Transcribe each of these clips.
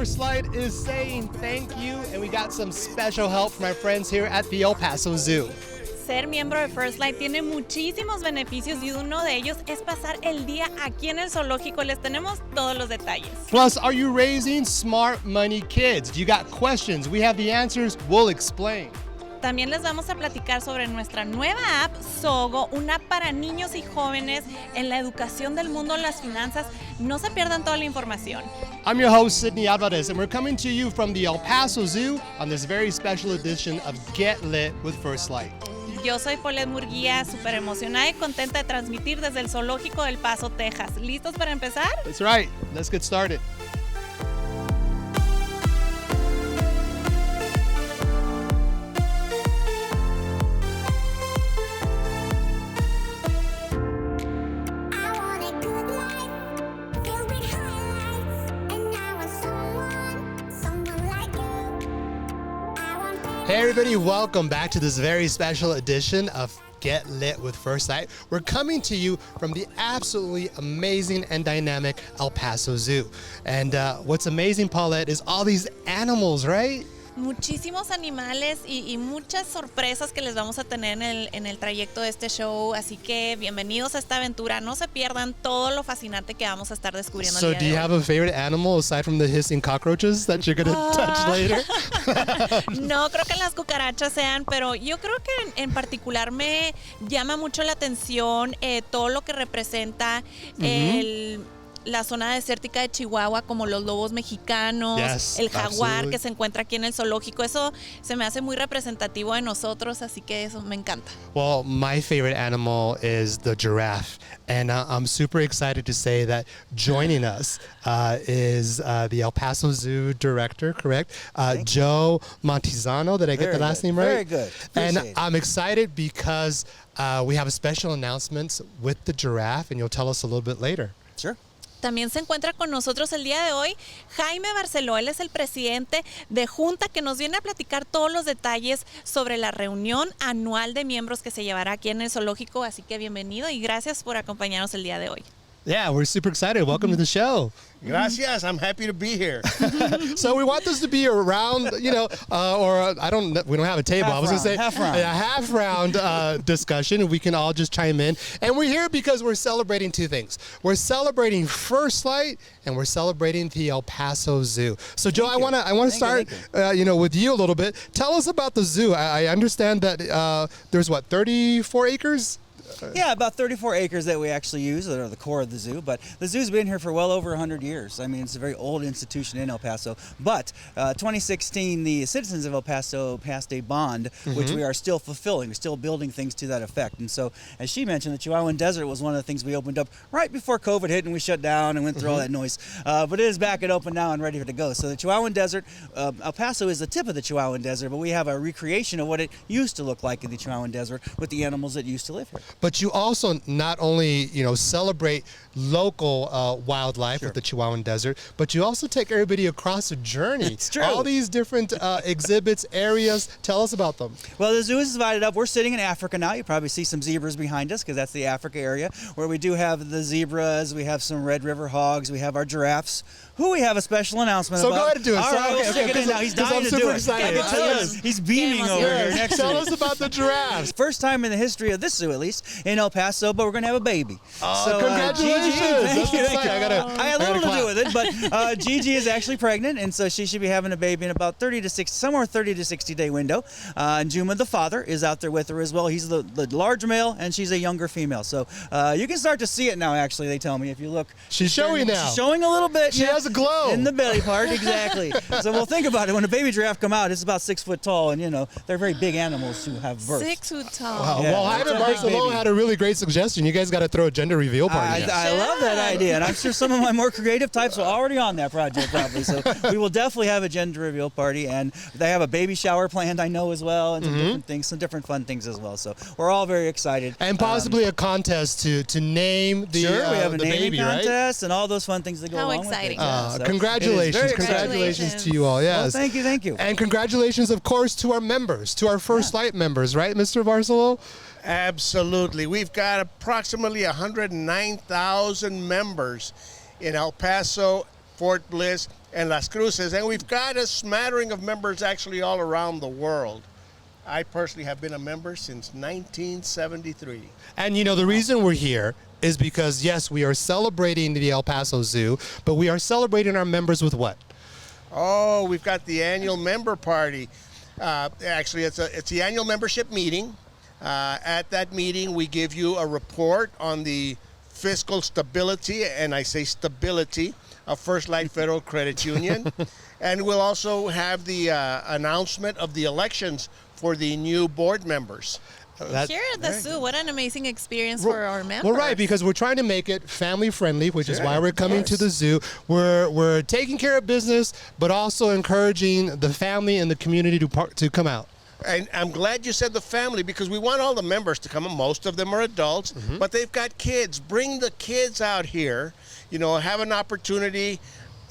FirstLight is saying thank you, and we got some special help from my friends here at the El Paso Zoo. Ser miembro de FirstLight tiene muchísimos beneficios y uno de ellos es pasar el día aquí en el zoológico. Les tenemos todos los detalles. Plus, are you raising smart money kids? You got questions? We have the answers. We'll explain. También les vamos a platicar sobre nuestra nueva app, Zogo, una app para niños y jóvenes en la educación del mundo de las finanzas. No se pierdan toda la información. I'm your host, Sydney Alvarez, and we're coming to you from the El Paso Zoo on this very special edition of Get Lit with FirstLight. Yo soy Paulette Murguía, súper emocionada y contenta de transmitir desde el zoológico del Paso, Texas. ¿Listos para empezar? That's right. Let's get started. Hey everybody, welcome back to this very special edition of Get Lit with FirstLight. We're coming to you from the absolutely amazing and dynamic El Paso Zoo. And what's amazing, Paulette, is all these animals, right? Muchísimos animales y muchas sorpresas que les vamos a tener en el trayecto de este show, así que bienvenidos a esta aventura. No se pierdan todo lo fascinante que vamos a estar descubriendo el día de hoy. So do you have a favorite animal aside from the hissing cockroaches that you're going to touch later? No creo que las cucarachas sean, pero yo creo que en particular me llama mucho la atención todo lo que representa la zona desértica de Chihuahua, como los lobos mexicanos, el jaguar que se encuentra aquí en el zoológico. Eso se me hace muy representativo de nosotros, así que eso me encanta. Well, my favorite animal is the giraffe, and I'm super excited to say that joining us is the El Paso Zoo director, correct? Joe Montezano. Did I get the last name right? Very good. And I'm excited because we have a special announcement with the giraffe, and you'll tell us a little bit later. Sure. También se encuentra con nosotros el día de hoy Jaime Barceló. Él es el presidente de Junta que nos viene a platicar todos los detalles sobre la reunión anual de miembros que se llevará aquí en el zoológico. Así que bienvenido y gracias por acompañarnos el día de hoy. Yeah, we're super excited. Welcome to the show. Gracias. I'm happy to be here. So we want this to be a round, we don't have a table. I was going to say a half round discussion. We can all just chime in. And we're here because we're celebrating two things. We're celebrating FirstLight and we're celebrating the El Paso Zoo. So Joe, I want to start with you a little bit. Tell us about the zoo. I understand that there's 34 acres? Yeah, about 34 acres that we actually use that are the core of the zoo. But the zoo's been here for well over 100 years. I mean, it's a very old institution in El Paso. But 2016, the citizens of El Paso passed a bond, which we are still fulfilling. We're still building things to that effect. And so, as she mentioned, the Chihuahuan Desert was one of the things we opened up right before COVID hit and we shut down and went through all that noise. But it is back and open now and ready to go. So the Chihuahuan Desert, El Paso is the tip of the Chihuahuan Desert, but we have a recreation of what it used to look like in the Chihuahuan Desert with the animals that used to live here. But you also not only, celebrate local wildlife with the Chihuahuan Desert, but you also take everybody across a journey. It's true. All these different exhibits, areas. Tell us about them. Well, the zoo is divided up. We're sitting in Africa now. You probably see some zebras behind us because that's the Africa area where we do have the zebras. We have some Red River hogs. We have our giraffes, who we have a special announcement about. So go ahead and do it. All right, we'll stick it in now. He's dying to do it. Excited. He's beaming over here next to me. Tell us about the giraffes. First time in the history of this zoo, at least, in El Paso, but we're going to have a baby. So, congratulations. Thank you. I had a little to do with it, but Gigi is actually pregnant, and so she should be having a baby in about 30 to 60 day window. And Juma, the father, is out there with her as well. He's the large male, and she's a younger female. So you can start to see it now, actually, they tell me. If you look. She's showing now. She's showing a little bit. She has a glow. In the belly part, exactly. So we'll think about it. When a baby giraffe come out, it's about 6 foot tall, and, they're very big animals who have birth. 6 foot tall. Wow. Yeah, well, Jaime Barcelona had a really great suggestion. You guys got to throw a gender reveal party. I love that idea, and I'm sure some of my more creative types are already on that project, probably. So we will definitely have a gender reveal party, and they have a baby shower planned, I know, as well, and some different things, some different fun things as well. So we're all very excited. And possibly a contest to name the we have a naming baby, contest, and all those fun things that go along exciting. with it. So congratulations. Congratulations to you all. Yes. Well, thank you. And congratulations, of course, to our members, to our FirstLight members, right, Mr. Barceló? Absolutely. We've got approximately 109,000 members in El Paso, Fort Bliss, and Las Cruces, and we've got a smattering of members actually all around the world. I personally have been a member since 1973. And the reason we're here is because, yes, we are celebrating the El Paso Zoo, but we are celebrating our members with what? Oh, we've got the annual member party. Actually, it's the annual membership meeting. At that meeting, we give you a report on the fiscal stability, and I say stability, of FirstLight Federal Credit Union. And we'll also have the announcement of the elections for the new board members. Here at the zoo, what an amazing experience for our members. Well, right, because we're trying to make it family friendly, which is why we're coming to the zoo. We're taking care of business, but also encouraging the family and the community to come out. And I'm glad you said the family, because we want all the members to come. Most of them are adults, but they've got kids. Bring the kids out here. Have an opportunity,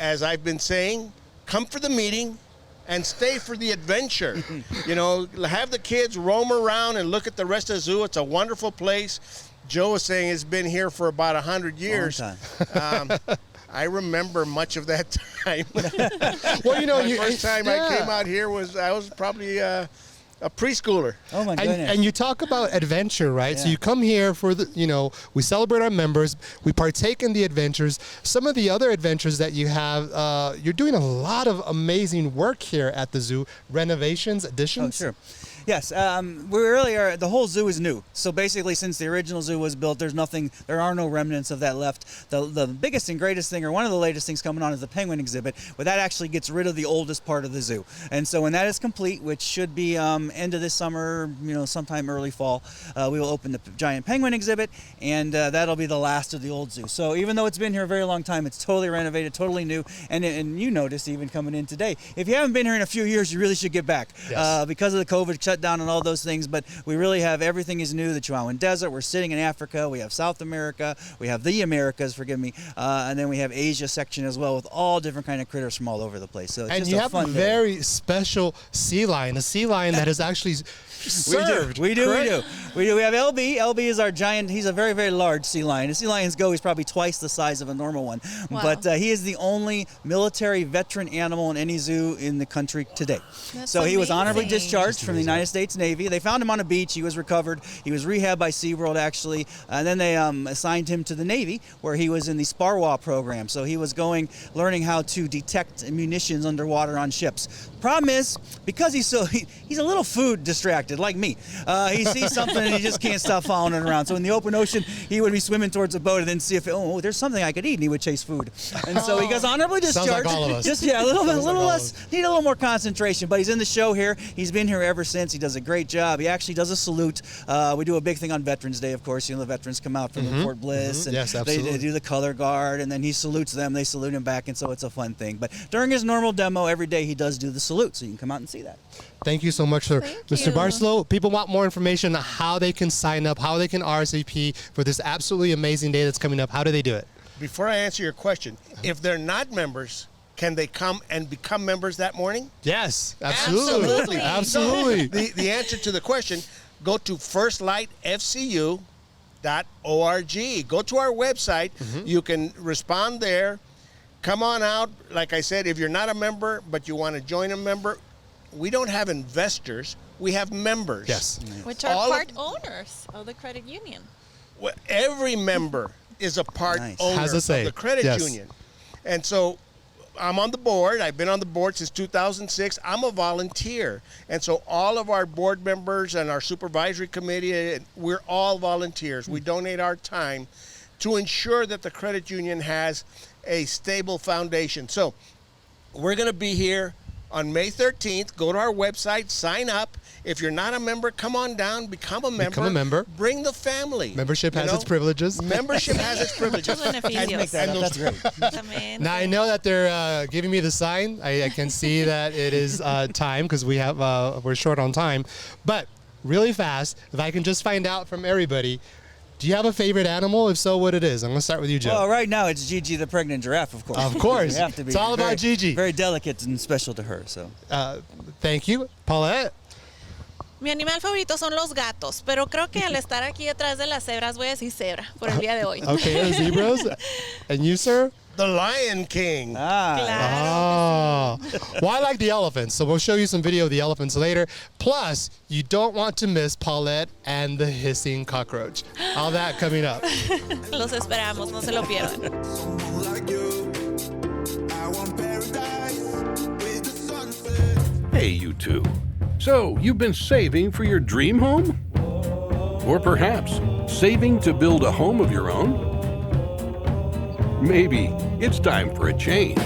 as I've been saying, come for the meeting and stay for the adventure. Have the kids roam around and look at the rest of the zoo. It's a wonderful place. Joe was saying it's been here for about 100 years. I remember much of that time. Well, the first time I came out here I was probably a preschooler. Oh my goodness. And you talk about adventure, right? Yeah. So you come here for we celebrate our members, we partake in the adventures. Some of the other adventures that you have, you're doing a lot of amazing work here at the zoo, renovations, additions. Oh, sure. Yes, the whole zoo is new. So basically, since the original zoo was built, there are no remnants of that left. The biggest and greatest thing, or one of the latest things coming on, is the penguin exhibit, where that actually gets rid of the oldest part of the zoo. And so when that is complete, which should be end of this summer, sometime early fall, we will open the giant penguin exhibit, and that'll be the last of the old zoo. So even though it's been here a very long time, it's totally renovated, totally new. And you noticed even coming in today, if you haven't been here in a few years, you really should get back. Yes. Because of the COVID shutdown and all those things, but we really have everything is new. The Chihuahuan Desert, we're sitting in Africa, we have South America, we have the Americas, forgive me, and then we have Asia section as well, with all different kind of critters from all over the place. So it's And just you a have fun a day. very special sea lion, a sea lion that is actually served. We do. correct? We have LB. LB is our giant. He's a very, very large sea lion. The sea lions go. He's probably twice the size of a normal one. Wow. But he is the only military veteran animal in any zoo in the country today. That's So he was honorably amazing. discharged from the United States Navy. They found him on a beach. He was recovered. He was rehabbed by SeaWorld, actually. And then they assigned him to the Navy, where he was in the SPARWA program. So he was learning how to detect munitions underwater on ships. Problem is, because he's a little food distracted, like me. He sees something and he just can't stop following it around. So in the open ocean, he would be swimming towards a boat and then see if there's something I could eat, and he would chase food. And so he goes honorably discharged. Sounds like all of us. Just a little less, need a little more concentration. But he's in the show here. He's been here ever since. He does a great job. He actually does a salute. We do a big thing on Veterans Day, of course. The veterans come out from Fort Bliss, and Yes, they absolutely. do the color guard, and then he salutes them. They salute him back, and so it's a fun thing. But during his normal demo every day, he does do the salute, so you can come out and see that. Thank you so much, sir. Thank Mr. you. Barstow, people want more information on how they can sign up, how they can RSVP for this absolutely amazing day that's coming up. How do they do it? Before I answer your question, if they're not members, can they come and become members that morning? Yes, absolutely. Absolutely. The answer to the question, go to firstlightfcu.org. Go to our website. You can respond there. Come on out. Like I said, if you're not a member but you want to join a member, we don't have investors. We have members. Yes. Which are All part owners of the credit union. Well, every member is a part Nice. owner Has a say. of the credit Yes. union. And so I'm on the board. I've been on the board since 2006. I'm a volunteer. And so all of our board members and our supervisory committee, we're all volunteers. We donate our time to ensure that the credit union has a stable foundation. So we're going to be here on May 13th. Go to our website, sign up. If you're not a member, come on down, become a member. Become a member. Bring the family. Membership You has know? its privileges. Membership has its privileges. Muchos beneficios. Make that up. That's great. Exactamente. Now I know that they're giving me the sign. I can see that it is time because we're short on time. But really fast, if I can just find out from everybody, do you have a favorite animal? If so, what it is? I'm going to start with you, Joe. Well, right now it's Gigi, the pregnant giraffe, of course. Of course. We have to be. It's all about Gigi. Very delicate and special to her. So. Thank you. Paulette? Mi animal favorito son los gatos, pero creo que al estar aquí detrás de las cebras voy a decir cebra por el día de hoy. Okay, the zebras. And you, sir? The Lion King. Claro. Well, I like the elephants, so we'll show you some video of the elephants later. Plus, you don't want to miss Paulette and the hissing cockroach. All that coming up. Los esperamos, no se lo pierdan. Hey, you two. So, you've been saving for your dream home? Or perhaps saving to build a home of your own? Maybe it's time for a change.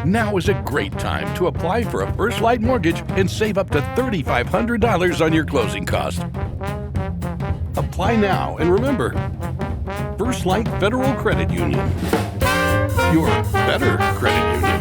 Now is a great time to apply for a FirstLight mortgage and save up to $3,500 on your closing cost. Apply now and remember, FirstLight Federal Credit Union. Your better credit union.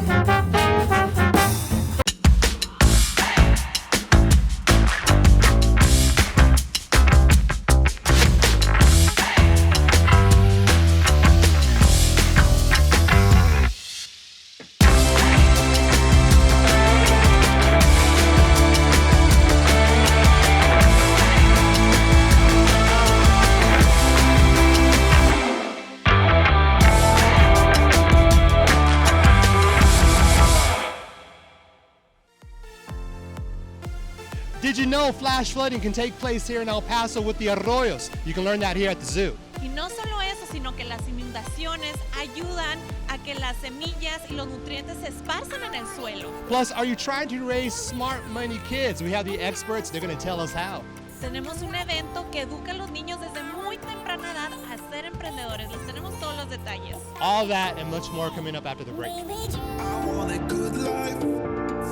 Did you know flash flooding can take place here in El Paso with the arroyos? You can learn that here at the zoo. Y no solo eso, sino que las inundaciones ayudan a que las semillas y los nutrientes se esparzan en el suelo. Plus, are you trying to raise smart money kids? We have the experts. They're going to tell us how. Tenemos un evento que educa a los niños desde muy temprana edad a ser emprendedores. Les tenemos todos los detalles. All that and much more coming up after the break. I want a good life,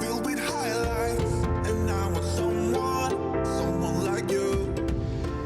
filled with highlights, and I want someone like you.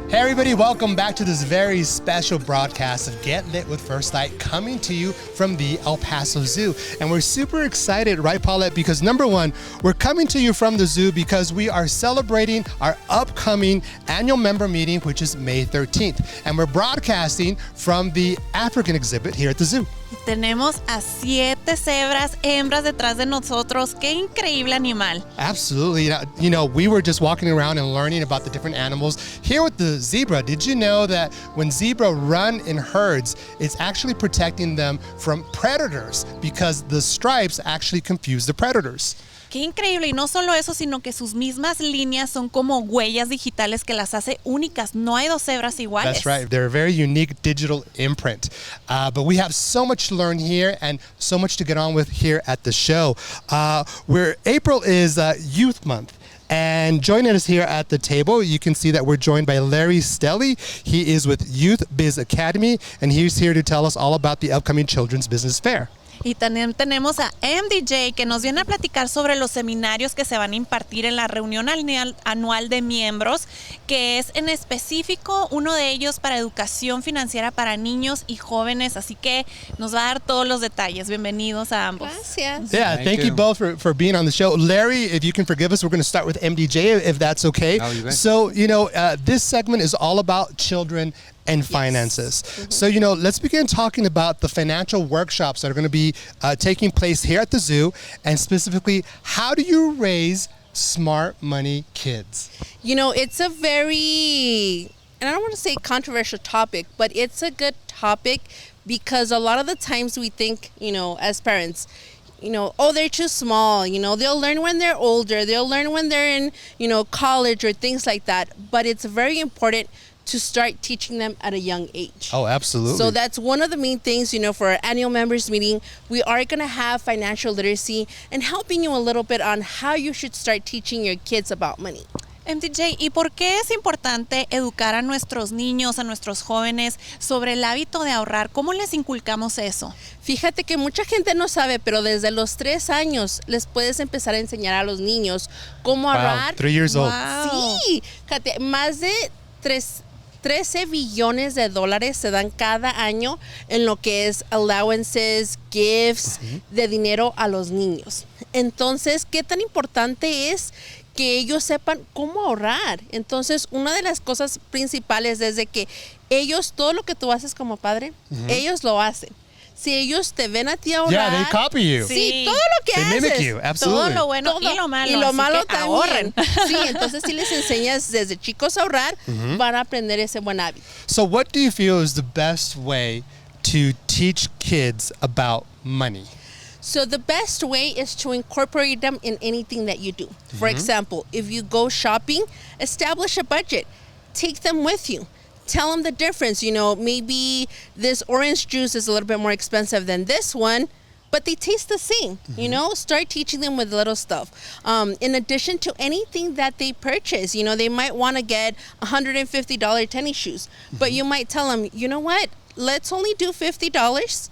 Hey everybody, welcome back to this very special broadcast of Get Lit with FirstLight, coming to you from the El Paso Zoo. And we're super excited, right, Paulette? Because number one, we're coming to you from the zoo because we are celebrating our upcoming annual member meeting, which is May 13th. And we're broadcasting from the African exhibit here at the zoo. Tenemos a 7 cebras hembras detrás de nosotros. Qué increíble animal. Absolutely. You know, we were just walking around and learning about the different animals. Here with the zebra, did you know that when zebra run in herds, it's actually protecting them from predators because the stripes actually confuse the predators? Qué increíble. Y no solo eso, sino que sus mismas líneas son como huellas digitales que las hace únicas. No hay 2 cebras iguales. That's right. They're a very unique digital imprint. But we have so much to learn here and so much to get on with here at the show. April is Youth Month. And joining us here at the table, you can see that we're joined by Larry Stelly. He is with Youth Biz Academy, and he's here to tell us all about the upcoming Children's Business Fair. Y también tenemos a MDJ que nos viene a platicar sobre los seminarios que se van a impartir en la reunión anual de miembros, que es en específico uno de ellos para educación financiera para niños y jóvenes. Así que nos va a dar todos los detalles. Bienvenidos a ambos. Gracias. Yeah, thank you both for being on the show. Larry, if you can forgive us, we're going to start with MDJ, if that's okay. Oh, you bet. So, this segment is all about children and finances. Mm-hmm. So, let's begin talking about the financial workshops that are going to be taking place here at the zoo, and specifically, how do you raise smart money kids? It's a very, and I don't want to say controversial topic, but it's a good topic because a lot of the times we think, as parents, oh, they're too small, they'll learn when they're older, they'll learn when they're in, college or things like that. But it's very important to start teaching them at a young age. Oh, absolutely. So that's one of the main things, for our annual members meeting. We are going to have financial literacy and helping you a little bit on how you should start teaching your kids about money. MDJ, ¿y por qué es importante educar a nuestros niños, a nuestros jóvenes sobre el hábito de ahorrar? ¿Cómo les inculcamos eso? Fíjate que mucha gente no sabe, pero desde los 3 años les puedes empezar a enseñar a los niños cómo ahorrar. 3 years old. Wow. Sí, fíjate, más de 13 billones de dólares se dan cada año en lo que es allowances, gifts, de dinero a los niños. Entonces, ¿qué tan importante es que ellos sepan cómo ahorrar? Entonces, una de las cosas principales es de que ellos, todo lo que tú haces como padre, ellos lo hacen. Si ellos te ven a ti ahorrar, Yeah, they copy you. Sí, todo lo que They haces. mimic you, absolutely. Todo lo bueno Todo. y lo malo. Y lo así malo que también. ahorren. Sí, entonces si les enseñas desde chicos a ahorrar, van a aprender ese buen hábito. So what do you feel is the best way to teach kids about money? So the best way is to incorporate them in anything that you do. For example, if you go shopping, establish a budget. Take them with you. Tell them the difference. You know, maybe this orange juice is a little bit more expensive than this one, but they taste the same. You know, start teaching them with little stuff. In addition to anything that they purchase, you know, they might want to get $150 tennis shoes, but you might tell them, you know what, let's only do $50.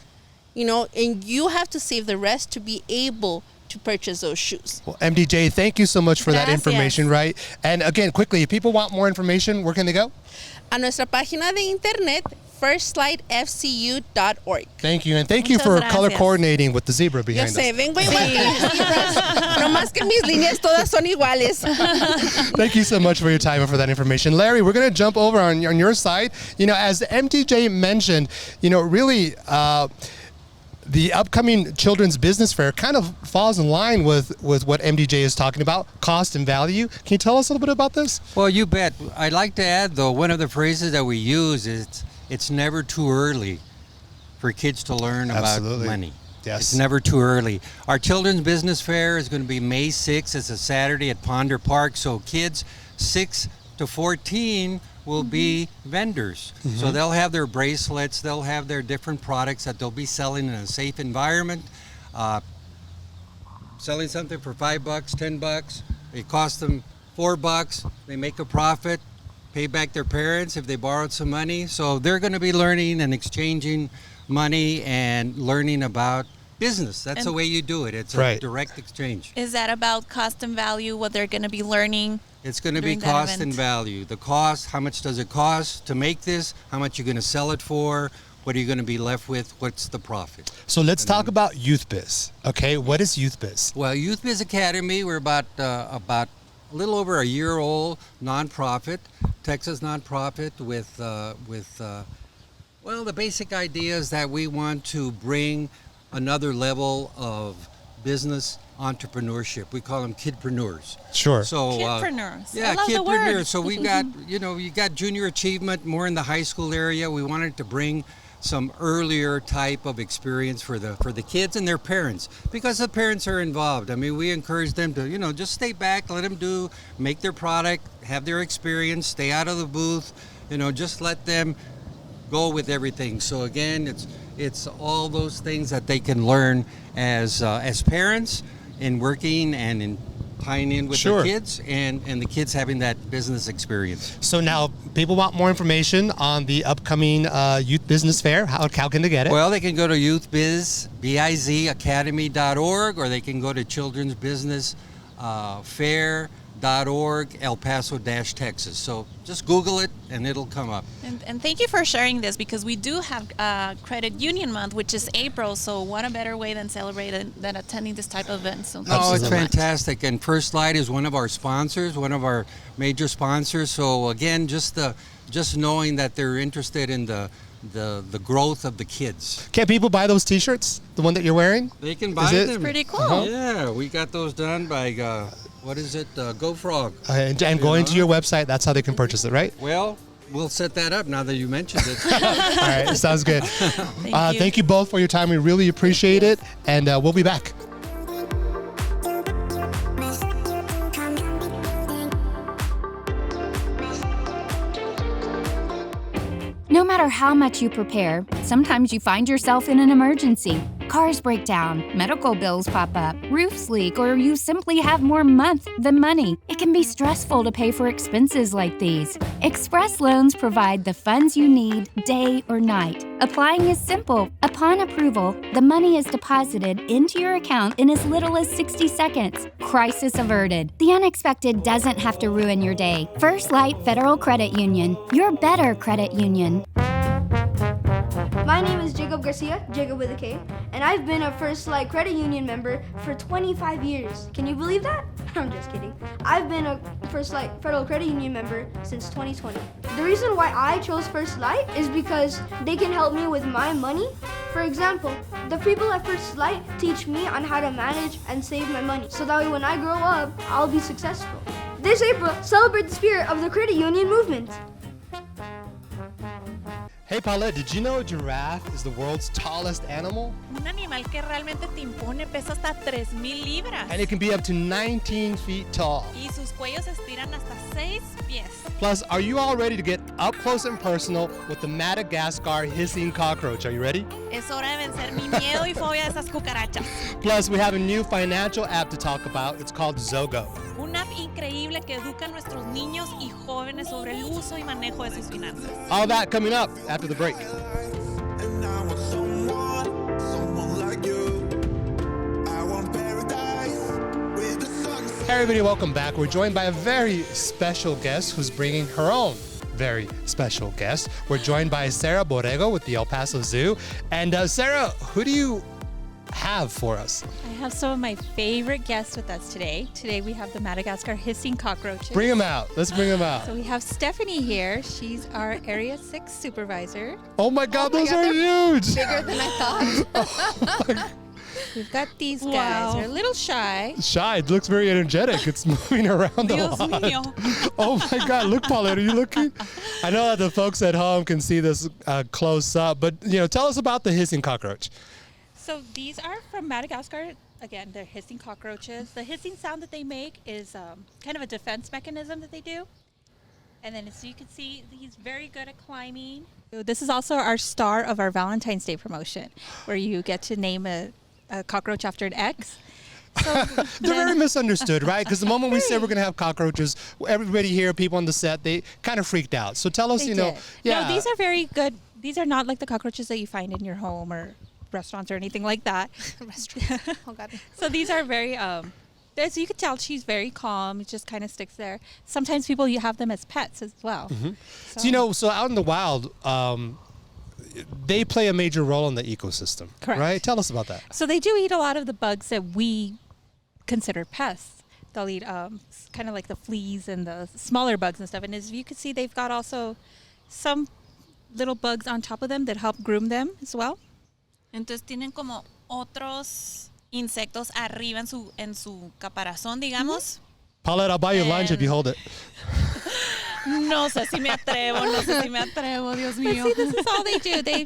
You know, and you have to save the rest to be able to purchase those shoes. Well, MDJ, thank you so much for that Gracias. information, right? And again, quickly, if people want more information, where can they go? A nuestra página de internet, firstlightfcu.org. Thank you, and thank you Muchas for gracias. color coordinating with the zebra Yo behind sé, us. vengo igual que las zebras, no más que mis líneas todas son iguales. Thank you so much for your time and for that information. Larry, we're going to jump over on your side. You know, as MDJ mentioned, you know, really, the upcoming Children's Business Fair kind of falls in line with what MDJ is talking about, cost and value. Can you tell us a little bit about this? Well, you bet. I'd like to add, though, one of the phrases that we use is it's never too early for kids to learn Absolutely. about money. Yes. It's never too early. Our Children's Business Fair is going to be May 6th. It's a Saturday at Ponder Park. So kids 6 to 14 will be vendors. So they'll have their bracelets, they'll have their different products that they'll be selling in a safe environment. Selling something for $5, $10, it costs them $4. They make a profit, pay back their parents if they borrowed some money. So they're going to be learning and exchanging money and learning about business. That's the way you do it. It's a Right. direct exchange. Is that about cost and value, what they're going to be learning? It's going to be during that cost event? and value. The cost, how much does it cost to make this? How much you're going to sell it for? What are you going to be left with? What's the profit? So let's talk about Youth Biz. Okay, what is Youth Biz? Well, Youth Biz Academy, we're about a little over a year old nonprofit, Texas nonprofit with well, the basic idea is that we want to bring another level of business entrepreneurship. We call them kidpreneurs. Sure. So Kidpreneurs. yeah, I love the kidpreneurs. word. So we've got, you know, you got junior achievement more in the high school area. We wanted to bring some earlier type of experience for the kids and their parents, because the parents are involved. I mean, we encourage them to, you know, just stay back, let them make their product, have their experience, stay out of the booth, you know, just let them go with everything. So again, it's all those things that they can learn as parents in working and in tying in with Sure. the kids and the kids having that business experience. So now people want more information on the upcoming Youth Business Fair. How can they get it? Well, they can go to youthbizacademy.org, or they can go to Children's Business Fair.org, El Paso Texas. So just Google it and it'll come up. And thank you for sharing this, because we do have Credit Union Month, which is April. So what a better way than celebrating than attending this type of event. So Oh, thank you it's so much. fantastic. And FirstLight is one of our sponsors, one of our major sponsors. So again, just knowing that they're interested in the growth of the kids. Can people buy those T-shirts? The one that you're wearing? They can buy it? them. Pretty cool. Yeah, we got those done by Go Frog. And going to your website, that's how they can purchase it, right? Well, we'll set that up now that you mentioned it. All right, sounds good. Thank you. Thank you both for your time. We really appreciate it, and we'll be back. No matter how much you prepare, sometimes you find yourself in an emergency. Cars break down, medical bills pop up, roofs leak, or you simply have more month than money. It can be stressful to pay for expenses like these. Express Loans provide the funds you need day or night. Applying is simple. Upon approval, the money is deposited into your account in as little as 60 seconds. Crisis averted. The unexpected doesn't have to ruin your day. FirstLight Federal Credit Union. Your better credit union. My name is Jacob Garcia, Jacob with a K, and I've been a FirstLight Credit Union member for 25 years. Can you believe that? I'm just kidding. I've been a FirstLight Federal Credit Union member since 2020. The reason why I chose FirstLight is because they can help me with my money. For example, the people at FirstLight teach me on how to manage and save my money, so that way when I grow up, I'll be successful. This April, celebrate the spirit of the credit union movement. Hey, Paulette, did you know a giraffe is the world's tallest animal? Un animal que realmente te impone pesa hasta 3,000 libras. And it can be up to 19 feet tall. Y sus cuellos estiran hasta 6 pies. Plus, are you all ready to get up close and personal with the Madagascar hissing cockroach? Are you ready? Es hora de vencer mi miedo y fobia de esas cucarachas. Plus, we have a new financial app to talk about. It's called Zogo. Una app increíble que educa a nuestros niños y jóvenes sobre el uso y manejo de sus finanzas. All that coming up after the break. And I want someone like you. I want paradise with the sunset. Hey everybody, welcome back. We're joined by a very special guest who's bringing her own very special guest. We're joined by Sarah Borrego with the El Paso Zoo. And Sarah, who do you have for us? I have some of my favorite guests with us today. Today we have the Madagascar hissing cockroaches. Bring them out. Let's bring them out. So we have Stephanie here. She's our Area 6 supervisor. Oh my God, those are huge. Bigger than I thought. We've got these guys. Wow. They're a little shy. Shy. It looks very energetic. It's moving around a Dios lot. mío. Oh my God. Look, Paulette, are you looking? I know that the folks at home can see this close up, but tell us about the hissing cockroach. So these are from Madagascar. Again, they're hissing cockroaches. The hissing sound that they make is kind of a defense mechanism that they do. And then as you can see, he's very good at climbing. So this is also our star of our Valentine's Day promotion, where you get to name a cockroach after an ex. So They're very misunderstood, right? Because the moment we said we're going to have cockroaches, everybody here, people on the set, they kind of freaked out. So tell us, They yeah. did. No, these are very good. These are not like the cockroaches that you find in your home or restaurants or anything like that. Oh God. So these are very, as you can tell, she's very calm. It just kind of sticks there. Sometimes people, you have them as pets as well. So, so out in the wild, they play a major role in the ecosystem, Correct. right? Tell us about that. So they do eat a lot of the bugs that we consider pests. They'll eat kind of like the fleas and the smaller bugs and stuff. And as you can see, they've got also some little bugs on top of them that help groom them as well. Entonces tienen como otros insectos arriba en su caparazón, digamos. Paulette, I'll buy you lunch if you hold it. No sé si me atrevo, Dios But mío. see, this is all they do. They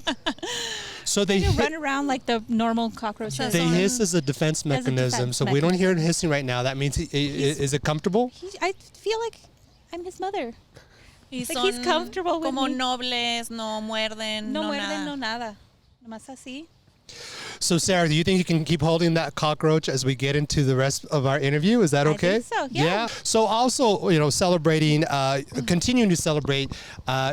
So they run around like the normal cockroaches. They hiss as a defense mechanism. defense So we don't hear it hissing right now. That means is it comfortable? I feel like I'm his mother. Y Like son he's comfortable with como me. nobles, no muerden, No no muerde, nada. no nada. Nomás así. So Sarah, do you think you can keep holding that cockroach as we get into the rest of our interview? Is that I okay? think so, yeah. So also, celebrating, continuing to celebrate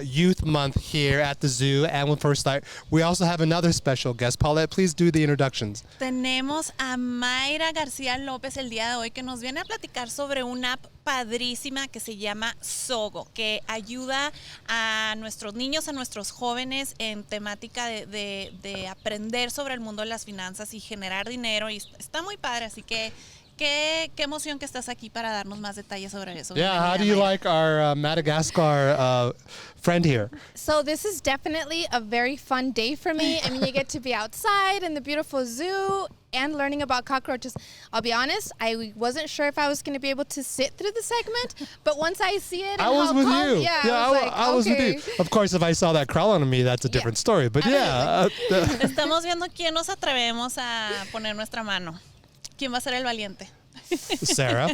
Youth Month here at the zoo and with FirstLight, we also have another special guest. Paulette, please do the introductions. Tenemos a Mayra García López el día de hoy que nos viene a platicar sobre una app padrísima que se llama Zogo, que ayuda a nuestros niños, a nuestros jóvenes en temática de aprender sobre el mundo de las finanzas y generar dinero. Y está muy padre, así que qué emoción que estás aquí para darnos más detalles sobre eso. Yeah, how do you Mayra. like our Madagascar friend here? So this is definitely a very fun day for me. I mean, you get to be outside in the beautiful zoo and learning about cockroaches. I'll be honest, I wasn't sure if I was going to be able to sit through the segment, but once I see it, and I was how with calm, you. Yeah, I was with you. Of course, if I saw that crawling on me, that's a different story. But yeah. Estamos viendo quién nos atrevemos a poner nuestra mano. ¿Quién va a ser el valiente? Sarah.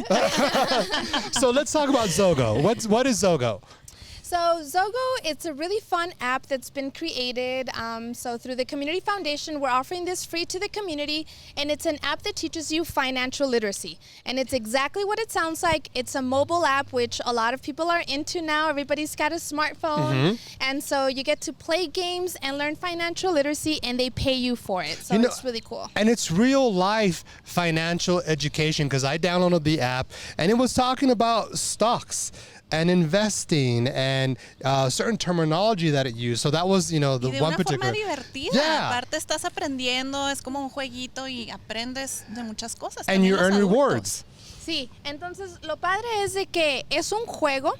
So let's talk about Zogo. What is Zogo? So Zogo, it's a really fun app that's been created. So through the Community Foundation, we're offering this free to the community, and it's an app that teaches you financial literacy. And it's exactly what it sounds like. It's a mobile app, which a lot of people are into now. Everybody's got a smartphone. And so you get to play games and learn financial literacy, and they pay you for it. So it's really cool. And it's real life financial education, because I downloaded the app and it was talking about stocks and investing and certain terminology that it used. So that was, the Y de one una particular. forma divertida. Yeah. Aparte estás aprendiendo, es como un jueguito y aprendes de muchas cosas. And También you los earn adultos. rewards. Sí, entonces lo padre es de que es un juego,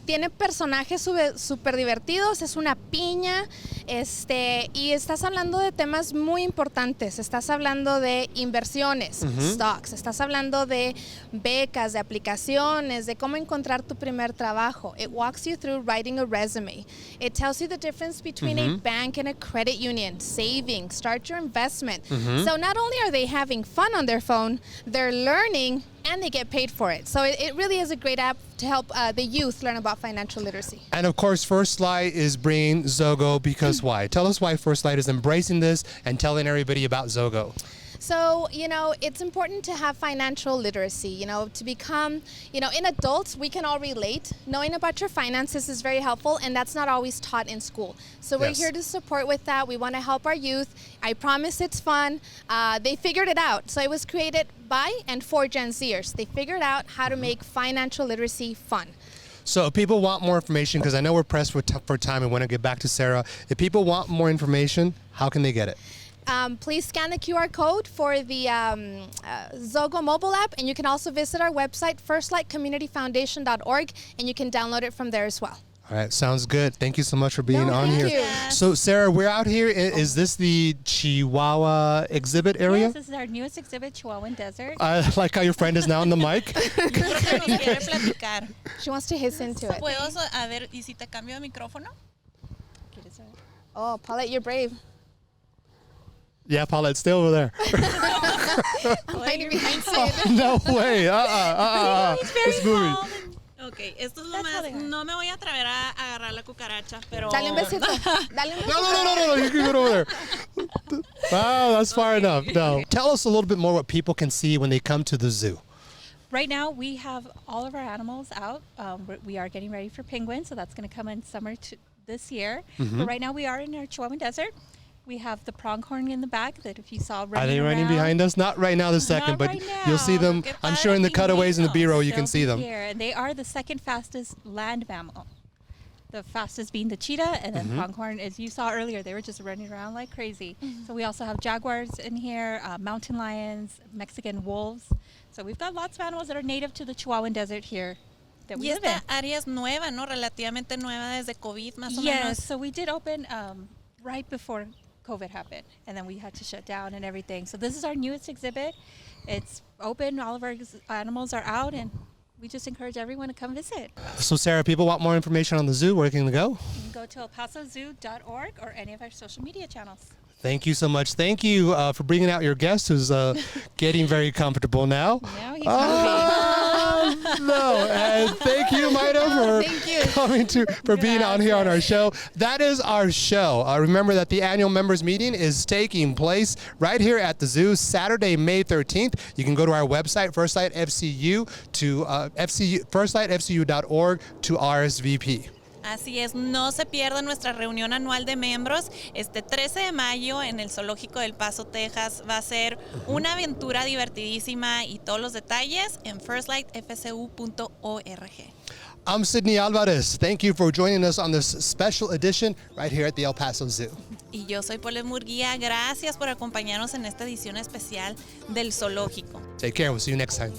tiene personajes súper divertidos, es una piña, Y estás hablando de temas muy importantes. Estás hablando de inversiones, stocks. Estás hablando de becas, de aplicaciones, de cómo encontrar tu primer trabajo. It walks you through writing a resume. It tells you the difference between a bank and a credit union, saving, start your investment. So not only are they having fun on their phone, they're learning and they get paid for it. So it really is a great app to help the youth learn about financial literacy. And of course, FirstLight is bringing Zogo because why? Tell us why FirstLight is embracing this and telling everybody about Zogo. So, it's important to have financial literacy, to become, in adults, we can all relate. Knowing about your finances is very helpful, and that's not always taught in school. So we're here to support with that. We want to help our youth. I promise it's fun. They figured it out. So it was created by and for Gen Zers. They figured out how to make financial literacy fun. So if people want more information, because I know we're pressed for time and want to get back to Sarah, if people want more information, how can they get it? Please scan the QR code for the Zogo mobile app, and you can also visit our website, firstlightcommunityfoundation.org, and you can download it from there as well. All right, sounds good. Thank you so much for being on here. You. So, Sarah, we're out here. Is this the Chihuahua exhibit area? Yes, this is our newest exhibit, Chihuahuan Desert. I like how your friend is now on the mic. She wants to hiss into it. A ver, ¿y si te cambio de micrófono? Oh, Paulette, you're brave. Yeah, Paulette, stay over there. No way. It's moving. Ok, esto es lo más. No me voy a atrever a agarrar la cucaracha, pero. Dale un besito. Dale un besito. No. You can go over there. Wow, that's far enough. No. Tell us a little bit more what people can see when they come to the zoo. Right now, we have all of our animals out. We are getting ready for penguins, so that's going to come in summer this year. But right now, we are in our Chihuahuan Desert. We have the pronghorn in the back that if you saw running Are they running around, behind us? Not right now this second, but you'll see them. I'm sure in the cutaways and the B-roll you can see them. Here. And they are the second fastest land mammal. The fastest being the cheetah, and then pronghorn, as you saw earlier, they were just running around like crazy. So we also have jaguars in here, mountain lions, Mexican wolves. So we've got lots of animals that are native to the Chihuahuan Desert here. Y esta área es nueva, ¿no? Relativamente nueva desde COVID, más o menos. Yes, so we did open right before COVID happened, and then we had to shut down and everything. So this is our newest exhibit. It's open. All of our animals are out, and we just encourage everyone to come visit. So, Sarah, people want more information on the zoo. Where can they go? You can go to elpasozoo.org or any of our social media channels. Thank you so much. Thank you for bringing out your guest who's getting very comfortable now. Now he's No, and thank you, Maida, for being on here on our show. That is our show. Remember that the annual members meeting is taking place right here at the zoo Saturday, May 13th. You can go to our website, FirstLight FCU, to firstlightfcu.org to RSVP. Así es, no se pierdan nuestra reunión anual de miembros. Este 13 de mayo en el Zoológico del Paso, Texas. Va a ser una aventura divertidísima y todos los detalles en firstlightfcu.org. I'm Sydney Alvarez. Thank you for joining us on this special edition right here at the El Paso Zoo. Y yo soy Paulette Murguía. Gracias por acompañarnos en esta edición especial del Zoológico. Take care. We'll see you next time.